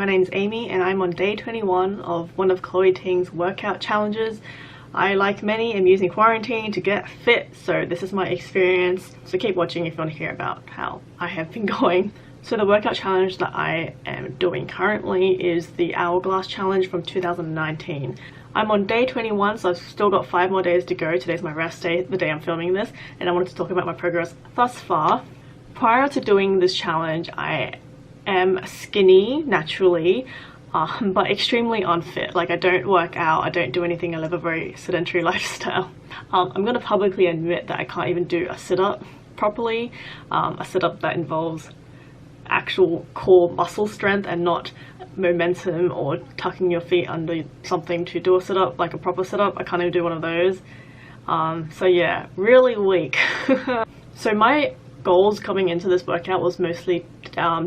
my name's Amy and I'm on day 21 of one of Chloe Ting's workout challenges. I, like many, am using quarantine to get fit, so this is my experience. So keep watching if you want to hear about how I have been going. So the workout challenge that I am doing currently is the Hourglass challenge from 2019. I'm on day 21, so I've still got 5 more days to go. Today's my rest day, the day I'm filming this, and I wanted to talk about my progress thus far. Prior to doing this challenge, I am skinny naturally, but extremely unfit. Like, I don't work out, I don't do anything, I live a very sedentary lifestyle. I'm going to publicly admit that I can't even do a sit-up properly, a sit-up that involves actual core muscle strength and not momentum or tucking your feet under something to do a sit-up, like a proper sit-up. I can't even do one of those. So yeah, really weak. So my goals coming into this workout was mostly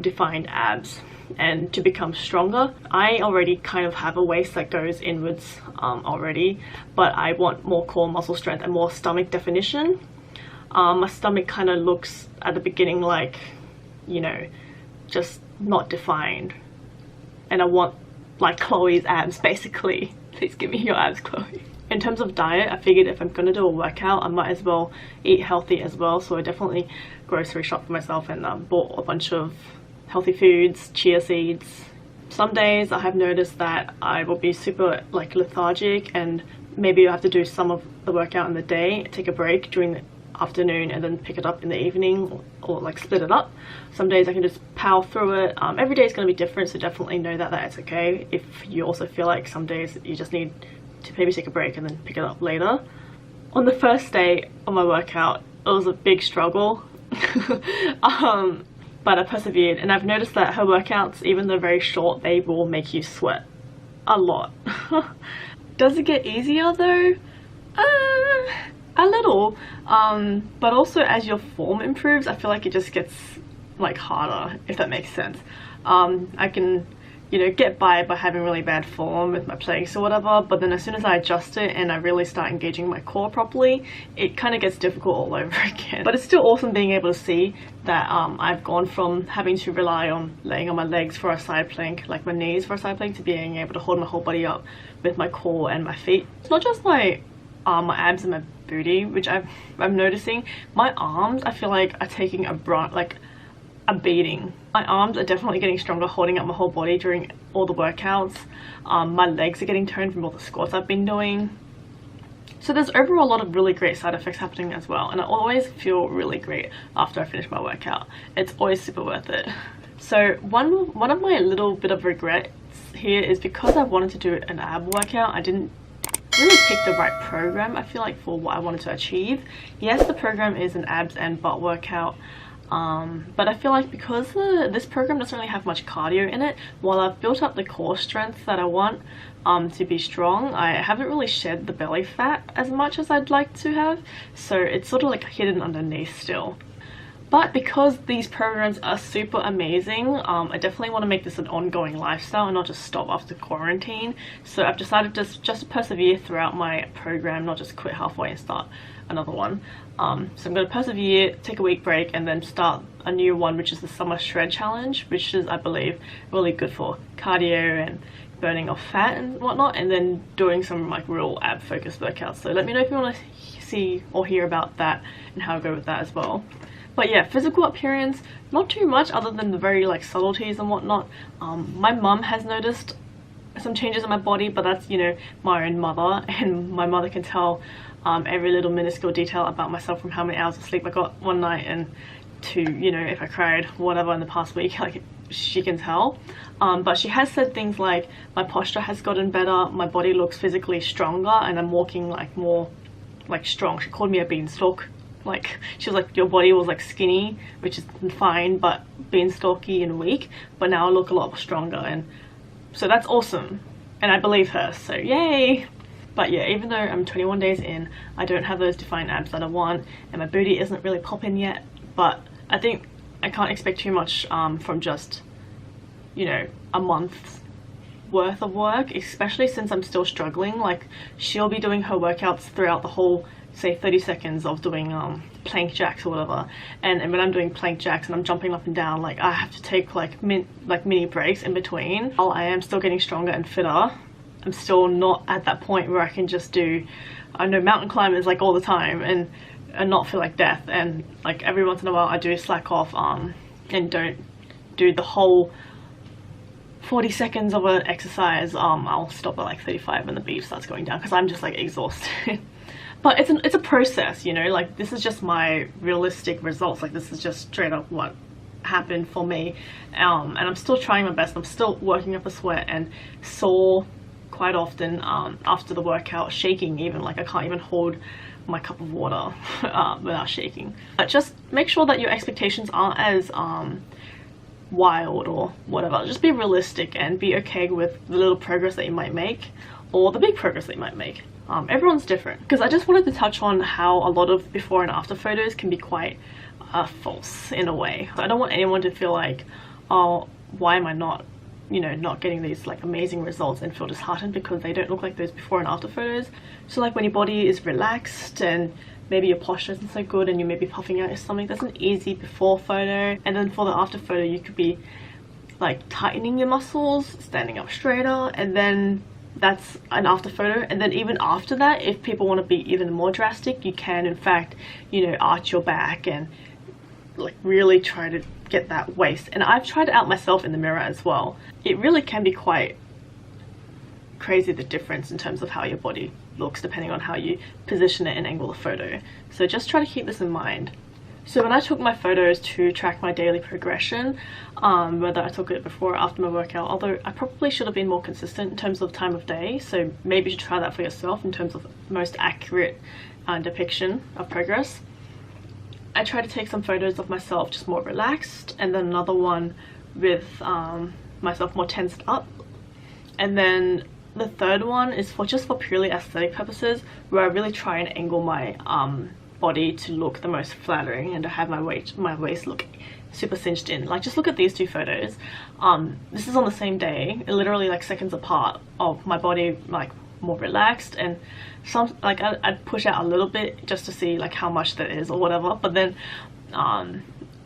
defined abs and to become stronger. I already kind of have a waist that goes inwards already, but I want more core muscle strength and more stomach definition. My stomach kind of looks at the beginning like, you know, just not defined, and I want like Chloe's abs basically. Please give me your abs, Chloe. In terms of diet, I figured if I'm gonna do a workout, I might as well eat healthy as well, so I definitely grocery shopped for myself and bought a bunch of healthy foods, chia seeds. Some days I have noticed that I will be super like lethargic, and maybe I have to do some of the workout in the day, take a break during the afternoon and then pick it up in the evening, or like split it up. Some days I can just power through it. Every day is going to be different, so definitely know that it's okay if you also feel like some days you just need to maybe take a break and then pick it up later. On the first day of my workout, it was a big struggle, but I persevered, and I've noticed that her workouts, even though very short, they will make you sweat a lot. Does it get easier though? A little, but also as your form improves, I feel like it just gets like harder, if that makes sense. I can, you know, get by having really bad form with my planks or whatever, but then as soon as I adjust it and I really start engaging my core properly, it kind of gets difficult all over again. But it's still awesome being able to see that I've gone from having to rely on laying on my legs for a side plank, like my knees for a side plank, to being able to hold my whole body up with my core and my feet. It's not just like my abs and my booty, which I'm noticing. My arms, I feel like, are taking a beating. My arms are definitely getting stronger holding up my whole body during all the workouts. My legs are getting toned from all the squats I've been doing. So there's overall a lot of really great side effects happening as well, and I always feel really great after I finish my workout. It's always super worth it. So one of my little bit of regrets here is because I wanted to do an ab workout, I didn't really pick the right program, I feel like, for what I wanted to achieve. Yes, the program is an abs and butt workout, but I feel like because this program doesn't really have much cardio in it, while I've built up the core strength that I want to be strong, I haven't really shed the belly fat as much as I'd like to have, so it's sort of like hidden underneath still. But because these programs are super amazing, I definitely want to make this an ongoing lifestyle and not just stop after quarantine. So I've decided just to persevere throughout my program, not just quit halfway and start another one. So I'm going to persevere, take a week break, and then start a new one, which is the Summer Shred Challenge, which is, I believe, really good for cardio and burning off fat and whatnot, and then doing some like real ab focused workouts. So let me know if you want to see or hear about that and how I go with that as well. But yeah, physical appearance, not too much other than the very like subtleties and whatnot. My mum has noticed some changes in my body, but that's, you know, my own mother, and my mother can tell every little minuscule detail about myself, from how many hours of sleep I got one night and to, you know, if I cried, whatever, in the past week. Like, she can tell. But she has said things like my posture has gotten better, my body looks physically stronger, and I'm walking like more like strong. She called me a beanstalk. Like, she was like, your body was like skinny, which is fine, but beanstalky and weak, but now I look a lot stronger, and so that's awesome, and I believe her, so yay. But yeah, even though I'm 21 days in, I don't have those defined abs that I want, and my booty isn't really popping yet, but I think I can't expect too much from just, you know, a month's worth of work, especially since I'm still struggling. Like, she'll be doing her workouts throughout the whole say 30 seconds of doing plank jacks or whatever, and when I'm doing plank jacks and I'm jumping up and down, like I have to take like mini breaks in between. While I am still getting stronger and fitter, I'm still not at that point where I can just do, I know mountain climbers like all the time and not feel like death, and like every once in a while I do slack off and don't do the whole 40 seconds of an exercise. I'll stop at like 35 when the beat starts going down because I'm just like exhausted. But it's a process, you know, like this is just my realistic results, like this is just straight up what happened for me, and I'm still trying my best. I'm still working up a sweat and sore quite often after the workout, shaking even, like I can't even hold my cup of water without shaking. But just make sure that your expectations aren't as wild or whatever. Just be realistic and be okay with the little progress that you might make or the big progress that you might make. Everyone's different. Because I just wanted to touch on how a lot of before and after photos can be quite false in a way. I don't want anyone to feel like, oh, why am I not, you know, not getting these like amazing results and feel disheartened because they don't look like those before and after photos. So like when your body is relaxed and maybe your posture isn't so good and you may be puffing out your stomach, that's an easy before photo. And then for the after photo, you could be like tightening your muscles, standing up straighter, and then that's an after photo. And then even after that, if people want to be even more drastic, you can in fact, you know, arch your back and like really try to get that waist. And I've tried it out myself in the mirror as well. It really can be quite crazy, the difference in terms of how your body looks depending on how you position it and angle the photo. So just try to keep this in mind. So when I took my photos to track my daily progression, whether I took it before or after my workout, although I probably should have been more consistent in terms of time of day, so maybe you should try that for yourself in terms of most accurate depiction of progress. I try to take some photos of myself just more relaxed, and then another one with myself more tensed up, and then the third one is for just for purely aesthetic purposes, where I really try and angle my body to look the most flattering and to have my waist look super cinched in. Like just look at these two photos. This is on the same day, literally like seconds apart, of my body like more relaxed, and some like I'd push out a little bit just to see like how much that is or whatever, but then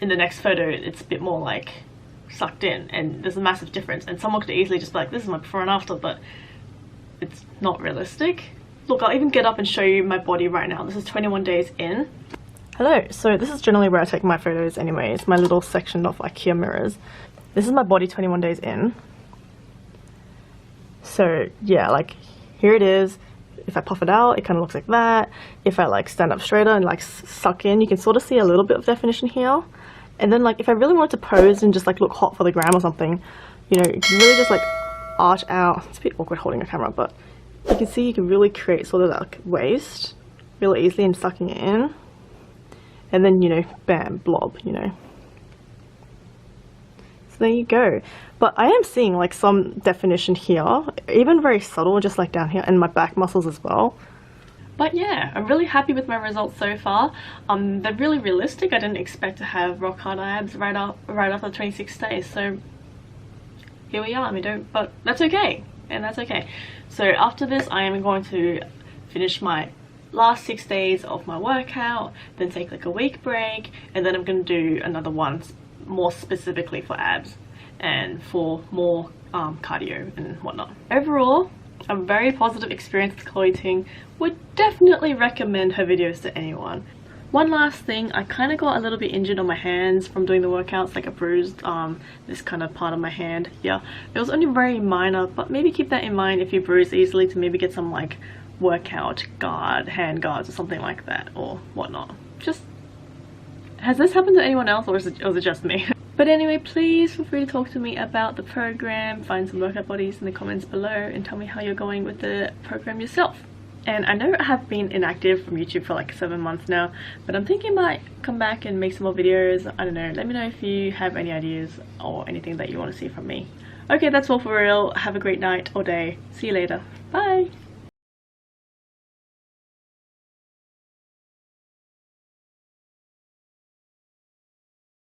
in the next photo it's a bit more like sucked in, and there's a massive difference. And someone could easily just be like, this is my before and after, but it's not realistic. Look, I'll even get up and show you my body right now. This is 21 days in. Hello, so this is generally where I take my photos anyway. It's my little section of IKEA mirrors. This is my body 21 days in. So yeah, like here it is. If I puff it out, it kind of looks like that. If I like stand up straighter and like suck in, you can sort of see a little bit of definition here. And then like if I really wanted to pose and just like look hot for the gram or something, you know, you can really just like arch out. It's a bit awkward holding a camera, but you can see you can really create sort of that like waist really easily and sucking it in. And then, you know, bam, blob, you know. So there you go. But I am seeing like some definition here, even very subtle, just like down here, and my back muscles as well. But yeah, I'm really happy with my results so far. They're really realistic. I didn't expect to have rock hard abs right after 26 days. So here we are. But that's okay, and that's okay. So after this, I am going to finish my last 6 days of my workout, then take like a week break, and then I'm going to do another one more specifically for abs and for more cardio and whatnot. Overall, a very positive experience with Chloe Ting. Would definitely recommend her videos to anyone. One last thing, I kind of got a little bit injured on my hands from doing the workouts, like I bruised this kind of part of my hand here. It was only very minor, but maybe keep that in mind if you bruise easily, to maybe get some like workout hand guards or something like that or whatnot. Just, has this happened to anyone else, or is it just me? But anyway, please feel free to talk to me about the program, find some workout bodies in the comments below, and tell me how you're going with the program yourself. And I know I have been inactive from YouTube for like 7 months now, but I'm thinking I might come back and make some more videos. I don't know, let me know if you have any ideas or anything that you want to see from me. Okay, that's all for real. Have a great night or day. See you later. Bye!